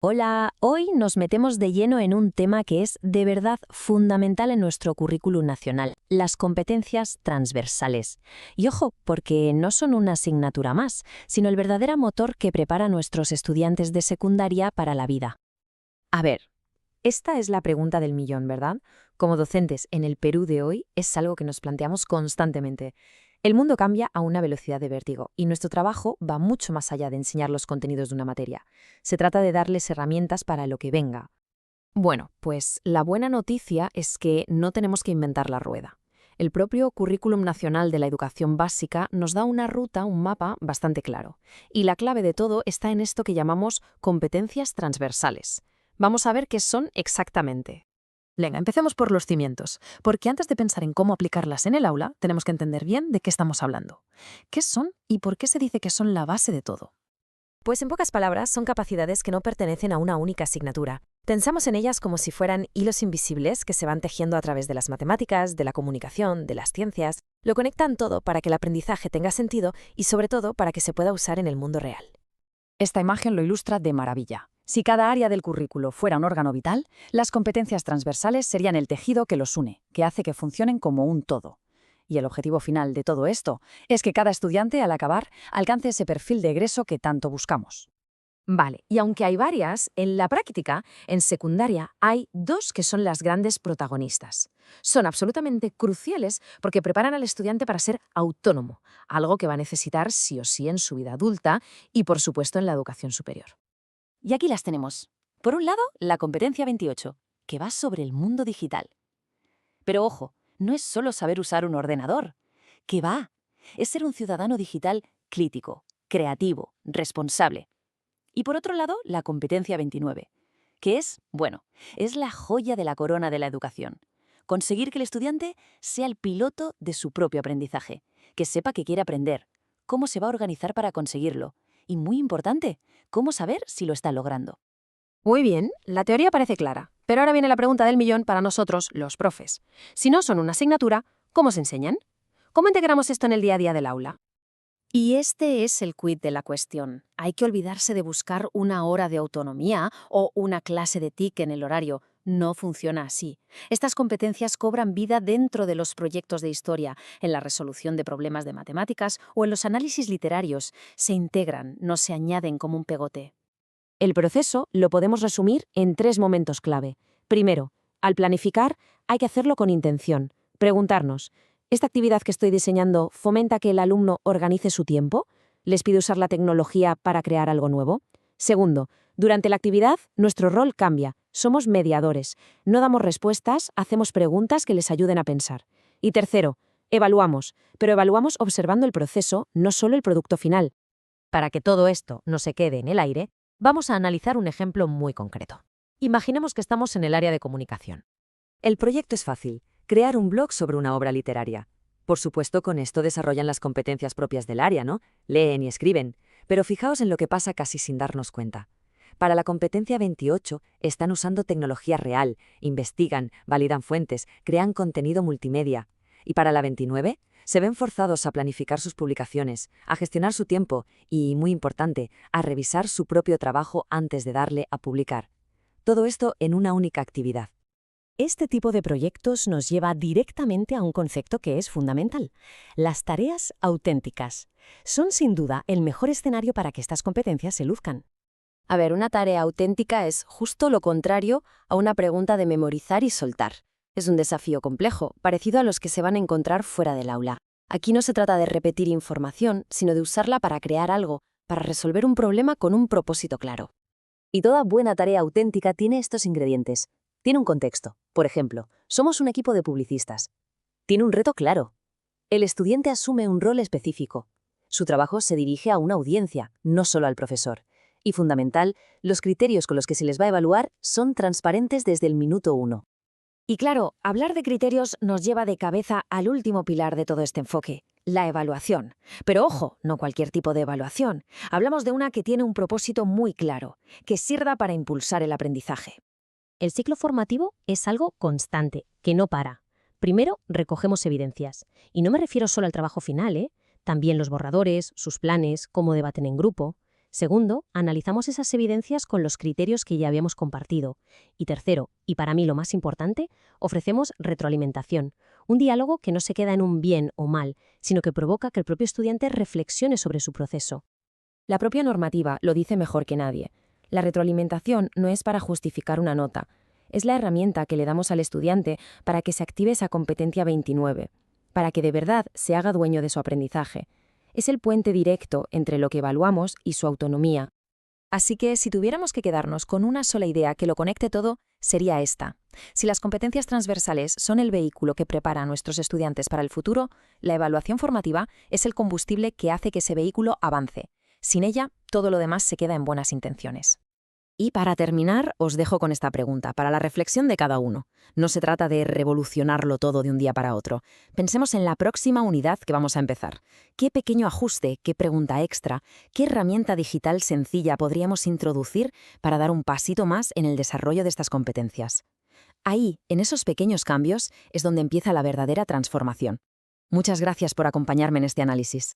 Hola, hoy nos metemos de lleno en un tema que es de verdad fundamental en nuestro currículum nacional, las competencias transversales. Y ojo, porque no son una asignatura más, sino el verdadero motor que prepara a nuestros estudiantes de secundaria para la vida. A ver, esta es la pregunta del millón, ¿verdad? Como docentes en el Perú de hoy es algo que nos planteamos constantemente. El mundo cambia a una velocidad de vértigo y nuestro trabajo va mucho más allá de enseñar los contenidos de una materia. Se trata de darles herramientas para lo que venga. Bueno, pues la buena noticia es que no tenemos que inventar la rueda. El propio Currículum Nacional de la Educación Básica nos da una ruta, un mapa bastante claro. Y la clave de todo está en esto que llamamos competencias transversales. Vamos a ver qué son exactamente. Venga, empecemos por los cimientos, porque antes de pensar en cómo aplicarlas en el aula, tenemos que entender bien de qué estamos hablando. ¿Qué son y por qué se dice que son la base de todo? Pues en pocas palabras, son capacidades que no pertenecen a una única asignatura. Pensamos en ellas como si fueran hilos invisibles que se van tejiendo a través de las matemáticas, de la comunicación, de las ciencias. Lo conectan todo para que el aprendizaje tenga sentido y sobre todo para que se pueda usar en el mundo real. Esta imagen lo ilustra de maravilla. Si cada área del currículo fuera un órgano vital, las competencias transversales serían el tejido que los une, que hace que funcionen como un todo. Y el objetivo final de todo esto es que cada estudiante, al acabar, alcance ese perfil de egreso que tanto buscamos. Vale, y aunque hay varias, en la práctica, en secundaria, hay dos que son las grandes protagonistas. Son absolutamente cruciales porque preparan al estudiante para ser autónomo, algo que va a necesitar sí o sí en su vida adulta y, por supuesto, en la educación superior. Y aquí las tenemos. Por un lado, la competencia 28, que va sobre el mundo digital. Pero ojo, no es solo saber usar un ordenador. ¿Qué va? Es ser un ciudadano digital crítico, creativo, responsable. Y por otro lado, la competencia 29, que es la joya de la corona de la educación. Conseguir que el estudiante sea el piloto de su propio aprendizaje, que sepa que quiere aprender, cómo se va a organizar para conseguirlo y, muy importante, cómo saber si lo está logrando. Muy bien, la teoría parece clara, pero ahora viene la pregunta del millón para nosotros, los profes. Si no son una asignatura, ¿cómo se enseñan? ¿Cómo integramos esto en el día a día del aula? Y este es el quid de la cuestión. Hay que olvidarse de buscar una hora de autonomía o una clase de TIC en el horario. No funciona así. Estas competencias cobran vida dentro de los proyectos de historia, en la resolución de problemas de matemáticas o en los análisis literarios. Se integran, no se añaden como un pegote. El proceso lo podemos resumir en tres momentos clave. Primero, al planificar, hay que hacerlo con intención. Preguntarnos, ¿esta actividad que estoy diseñando fomenta que el alumno organice su tiempo? ¿Les pide usar la tecnología para crear algo nuevo? Segundo, durante la actividad, nuestro rol cambia. Somos mediadores. No damos respuestas, hacemos preguntas que les ayuden a pensar. Y tercero, evaluamos, pero evaluamos observando el proceso, no solo el producto final. Para que todo esto no se quede en el aire, vamos a analizar un ejemplo muy concreto. Imaginemos que estamos en el área de comunicación. El proyecto es fácil, crear un blog sobre una obra literaria. Por supuesto, con esto desarrollan las competencias propias del área, ¿no? Leen y escriben, pero fijaos en lo que pasa casi sin darnos cuenta. Para la competencia 28 están usando tecnología real, investigan, validan fuentes, crean contenido multimedia. Y para la 29, se ven forzados a planificar sus publicaciones, a gestionar su tiempo y, muy importante, a revisar su propio trabajo antes de darle a publicar. Todo esto en una única actividad. Este tipo de proyectos nos lleva directamente a un concepto que es fundamental: las tareas auténticas. Son sin duda el mejor escenario para que estas competencias se luzcan. A ver, una tarea auténtica es justo lo contrario a una pregunta de memorizar y soltar. Es un desafío complejo, parecido a los que se van a encontrar fuera del aula. Aquí no se trata de repetir información, sino de usarla para crear algo, para resolver un problema con un propósito claro. Y toda buena tarea auténtica tiene estos ingredientes. Tiene un contexto. Por ejemplo, somos un equipo de publicistas. Tiene un reto claro. El estudiante asume un rol específico. Su trabajo se dirige a una audiencia, no solo al profesor. Y fundamental, los criterios con los que se les va a evaluar son transparentes desde el minuto 1. Y claro, hablar de criterios nos lleva de cabeza al último pilar de todo este enfoque: la evaluación. Pero ojo, no cualquier tipo de evaluación. Hablamos de una que tiene un propósito muy claro, que sirva para impulsar el aprendizaje. El ciclo formativo es algo constante, que no para. Primero, recogemos evidencias. Y no me refiero solo al trabajo final, ¿eh? También los borradores, sus planes, cómo debaten en grupo. Segundo, analizamos esas evidencias con los criterios que ya habíamos compartido. Y tercero, y para mí lo más importante, ofrecemos retroalimentación, un diálogo que no se queda en un bien o mal, sino que provoca que el propio estudiante reflexione sobre su proceso. La propia normativa lo dice mejor que nadie. La retroalimentación no es para justificar una nota, es la herramienta que le damos al estudiante para que se active esa competencia 29, para que de verdad se haga dueño de su aprendizaje. Es el puente directo entre lo que evaluamos y su autonomía. Así que si tuviéramos que quedarnos con una sola idea que lo conecte todo, sería esta. Si las competencias transversales son el vehículo que prepara a nuestros estudiantes para el futuro, la evaluación formativa es el combustible que hace que ese vehículo avance. Sin ella, todo lo demás se queda en buenas intenciones. Y para terminar, os dejo con esta pregunta, para la reflexión de cada uno. No se trata de revolucionarlo todo de un día para otro. Pensemos en la próxima unidad que vamos a empezar. ¿Qué pequeño ajuste, qué pregunta extra, qué herramienta digital sencilla podríamos introducir para dar un pasito más en el desarrollo de estas competencias? Ahí, en esos pequeños cambios, es donde empieza la verdadera transformación. Muchas gracias por acompañarme en este análisis.